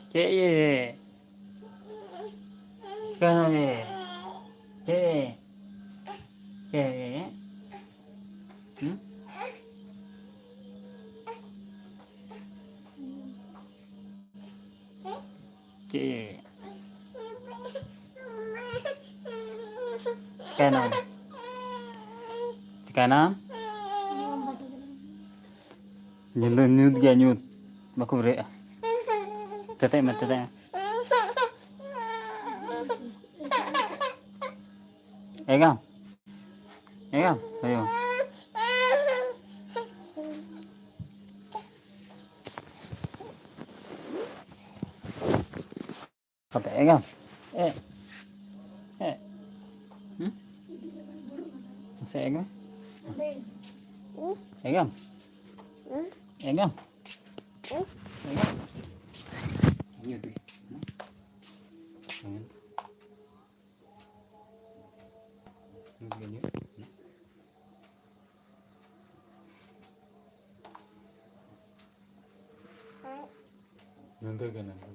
Cek ye. Sekarang ye. Cek ye. Cek ye. Hmm? Cek ye. Sekarang. Sekarang. Nyut gak nyut. Baku beri. Tetek mah tetek. Egang. Egang. Ayo. Kata egang. Eh. Hmm? Saya egang. Egang. Egang. Egang. Nyut. Nanti kan nanti.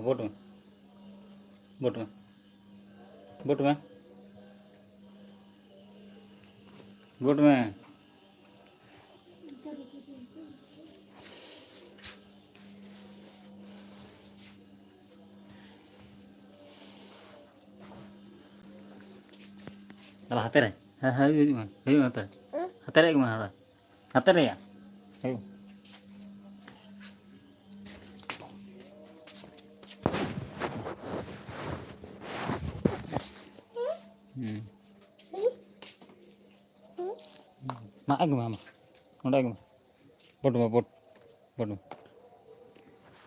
Bột mà. Bột mà. Bột mà. Bột mà. Kalau hati deh. Ini mah. Ini mah hati. Hati deh gimana? Hati deh ya. Ayo. Mak gimana? Udah gimana? Bột mà bột. Bột mà.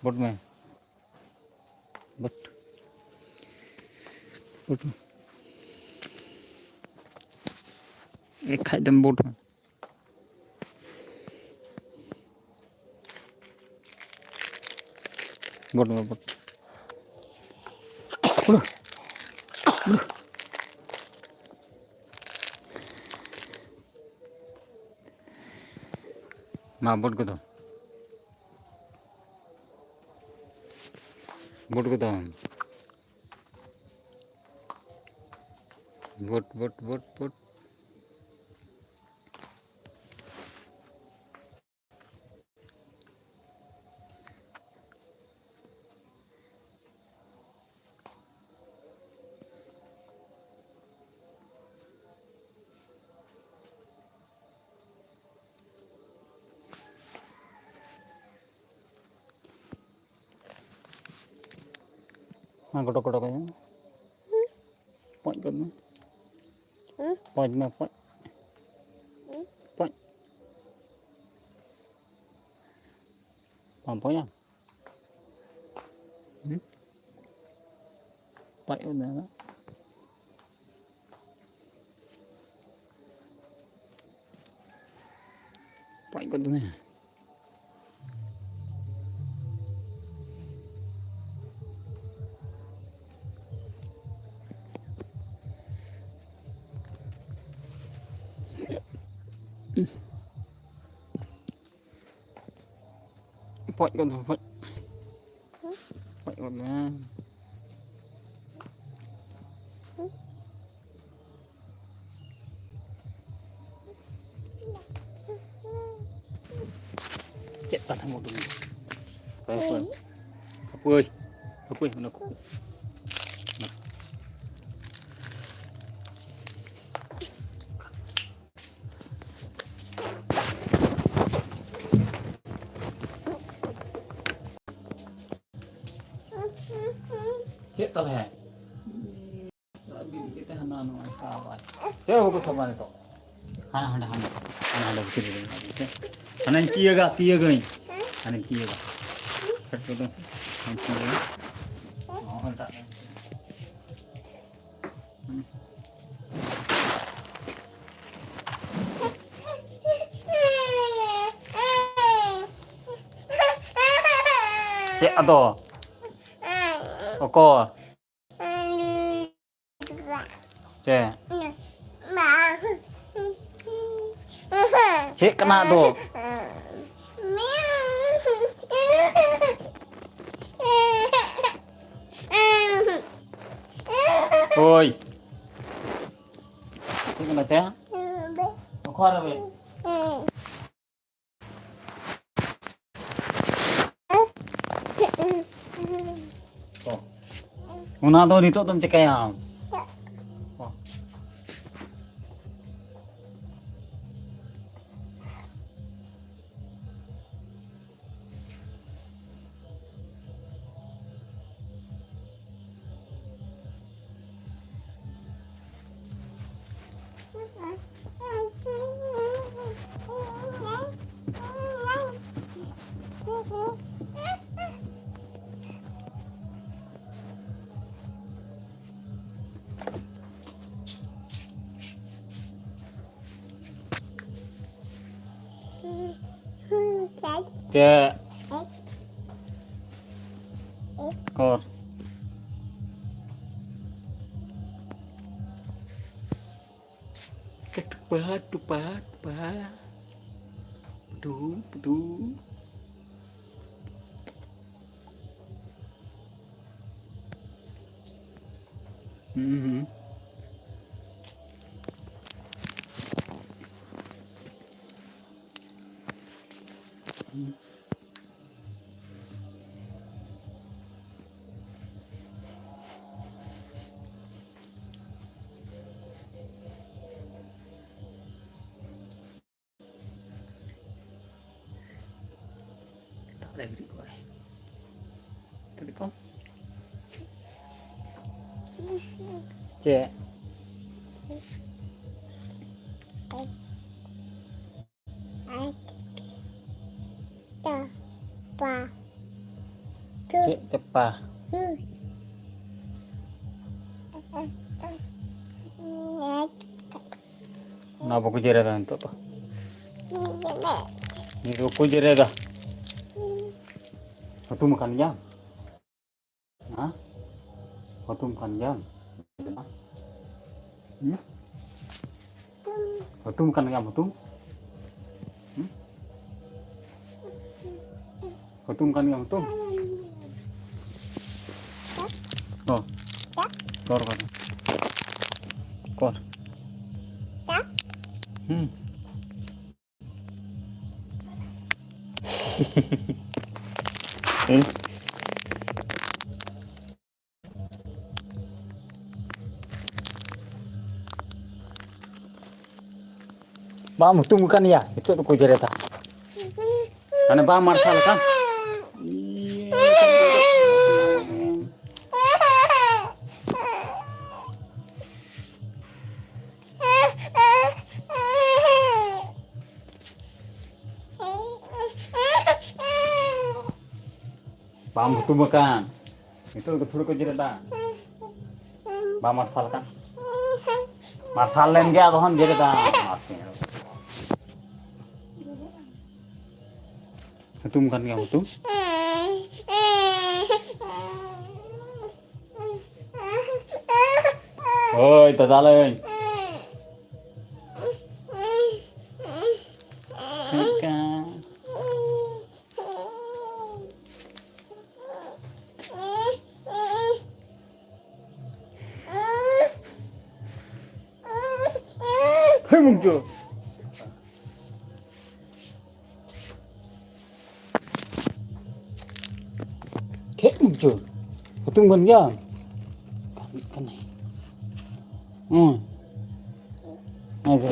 Bột mà. Bột. Bột mà. Khai tâm bột mà. Bột mà bột. Udah. Udah. Bột ko to. Bột ko to. Bột. Kotok aja. Point kan? Point mah point. Point. Pam point ya? Point udah. Point kan tuh. Point con thôi, point. Point con nha. Chết tao thằng một đứa. Phải không? Hấp ơi, nó cũng. Chết tao hả? Kita hana no sabai. Saya hobi sama itu. Hana begitu ini. Hana tiaga ini. Hana tiaga. Betul. Hana tiaga. Oh, tak. Cek atau Oko. Cek. Cek kena tuh. Oi. Cek kena cek. Oko ada be. Tuh. Una tuh dito tuh cek ayam. Oh. Cek. Kor. Ketupat, tupat, tupat. Pedu, pedu. Tak ada beri kau. Tadi kau. Cek. Cek cepah. Kenapa aku jerat untuk apa? Ini aku jerat dah. Waktu makan jam. Hah? Waktu makan jam. Waktu makan jam waktu. Waktu makan jam waktu. Oh. Kor kan. Kor. Bang, itu bukan ya? Itu aku cerita. Mana Bang Marsal kan? Bang, itu bukan. Itu aku cerita. Bang Marsal kan? Marsal lain dia tuh kan cerita. Itu bukan kamu tuh? Oi, tadaleng. Hei muncul. Kayak muncul. Betul kan ya? Kan nih. Ayo.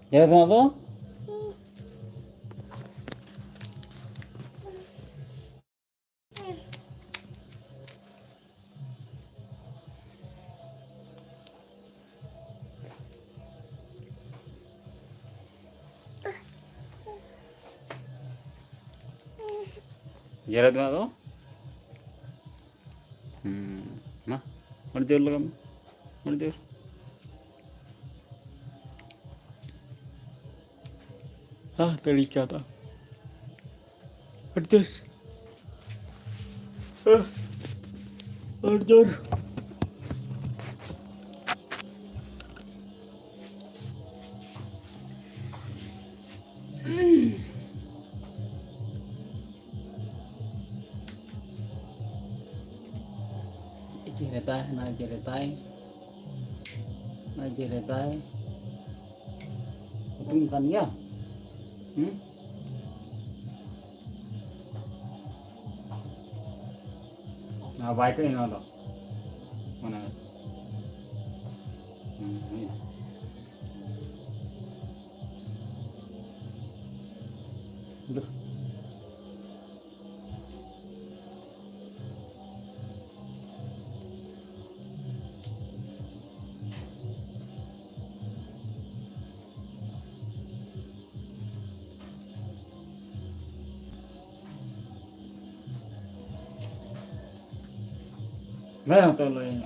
Ya apa? Jarak mana tu? Nah, mana jauh lagi? Mana jauh? Ah, terlihat tak? Aduh. Aduh. Ciretai, na ciretai, na ciretai. Tungkan ya. Nah, baik ini ada. Mana? Ini. Duh. Nah, tuh lo ini.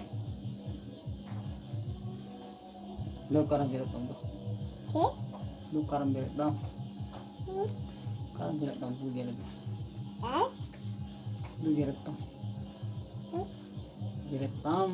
Lo karam birat dong tuh. Lo karam birat dong. Karam birat dong tuh birat. Lo birat dong. Birat dong.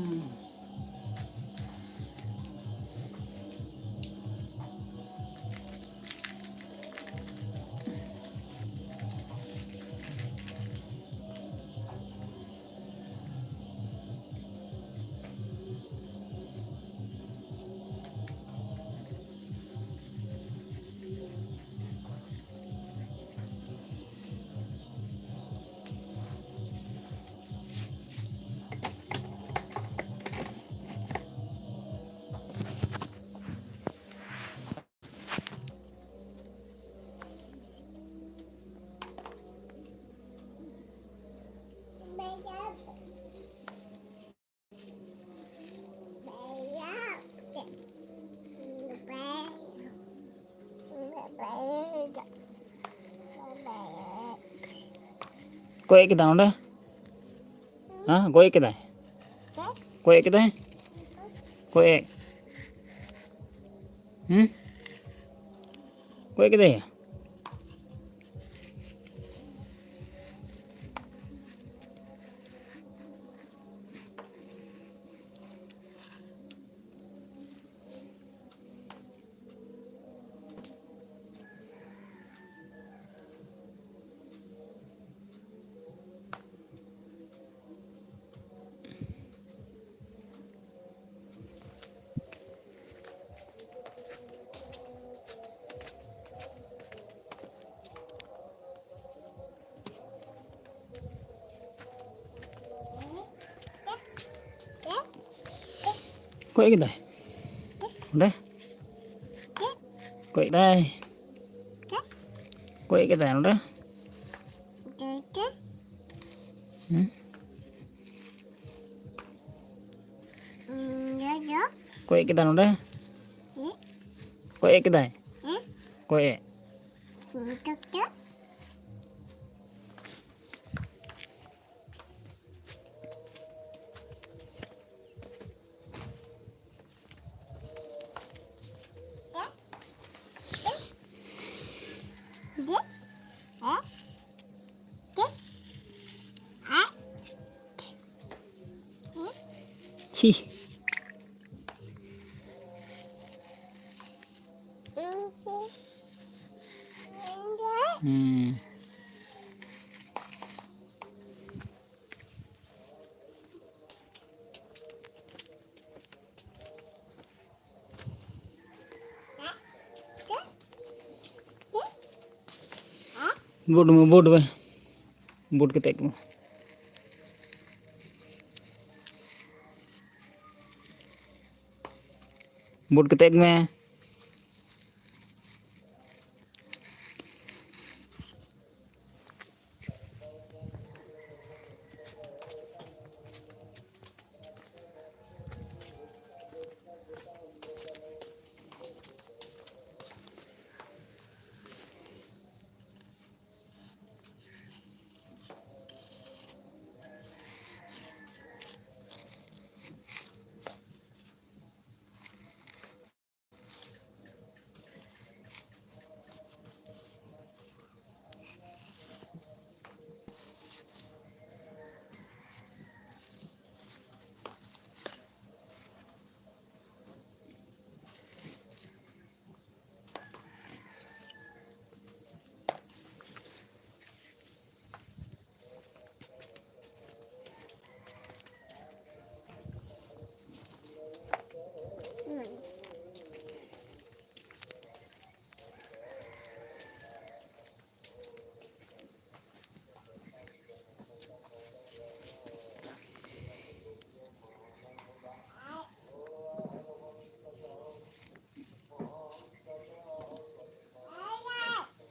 Kue kita udah? Hah? Kue kita? Kue kita? Kue? Kue kita ya? Kue kita? Udah? Kue kita? Kue kita udah? Kue kita udah? Kue kita? Kue? Cih. Board में बोर्ड के तक में बोर्ड के तक में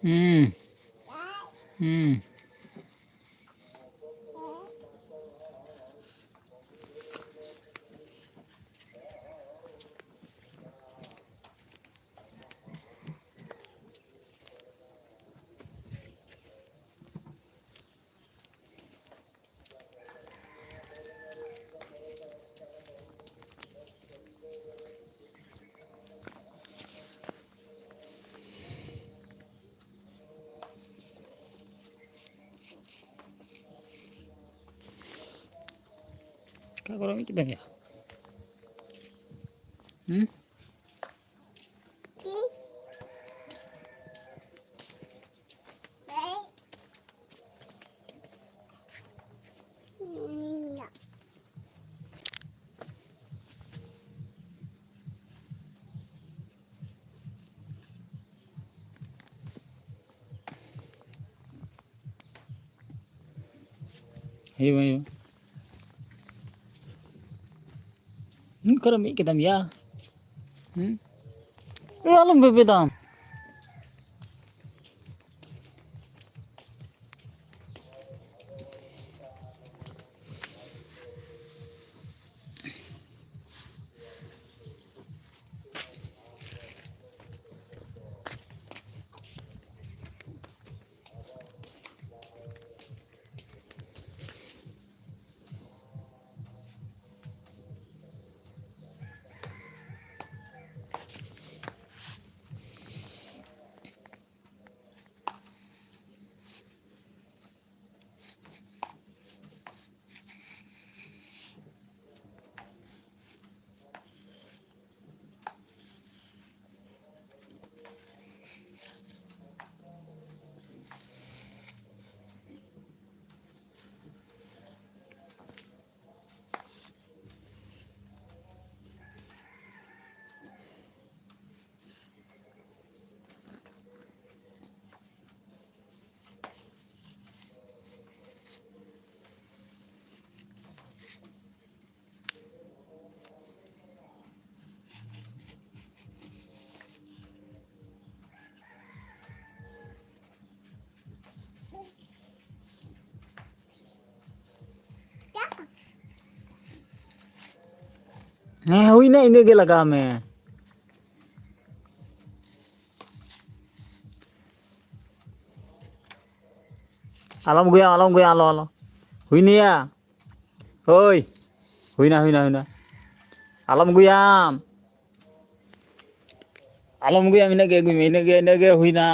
Hmm. Hmm. Kak kalau kita ya. Hmm. Ayo ayo. Kalau kita ya. Hmm. Alam bebe dam. हुई ना इन्हें के लगा मैं alam gue alo alo हुई नहीं या ओए हुई ना alam gue इन्हें के हुई ना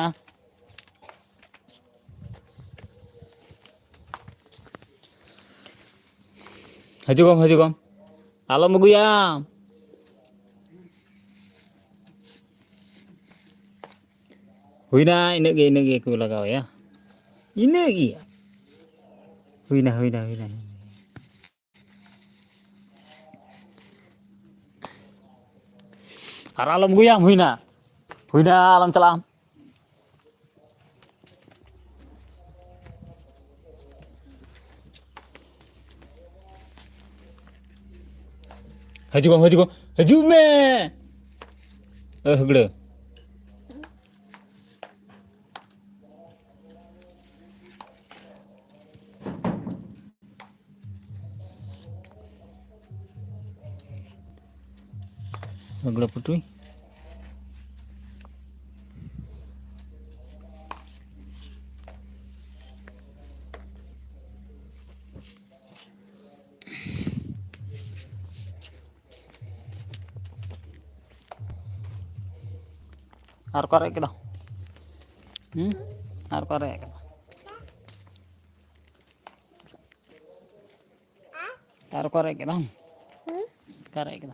हजू कम alam gue हुई ना इन्हें के को लगाओ या इन्हें की हुई ना और alam gue हुई ना alam चलाम हजू कम हजू में हगड़े हगड़े पुटुई और करे के और करे के और करे के करे के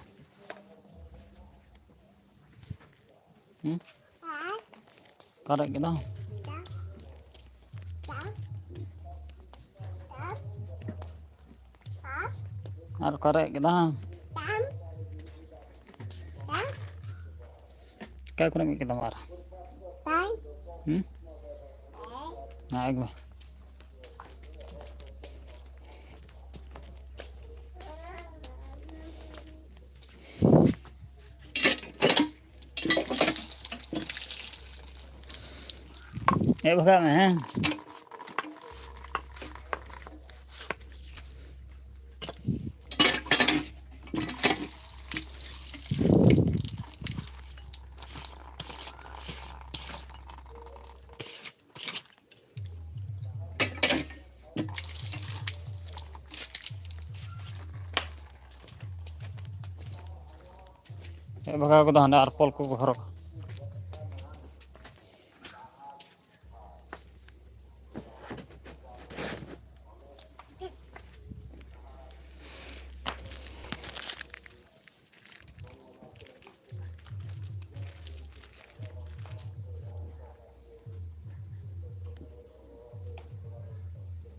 करे के और करे के क्या करेंगे कि तुम्हारा एक बार हे बघा मैं हे बघा को दाना आर पल को घर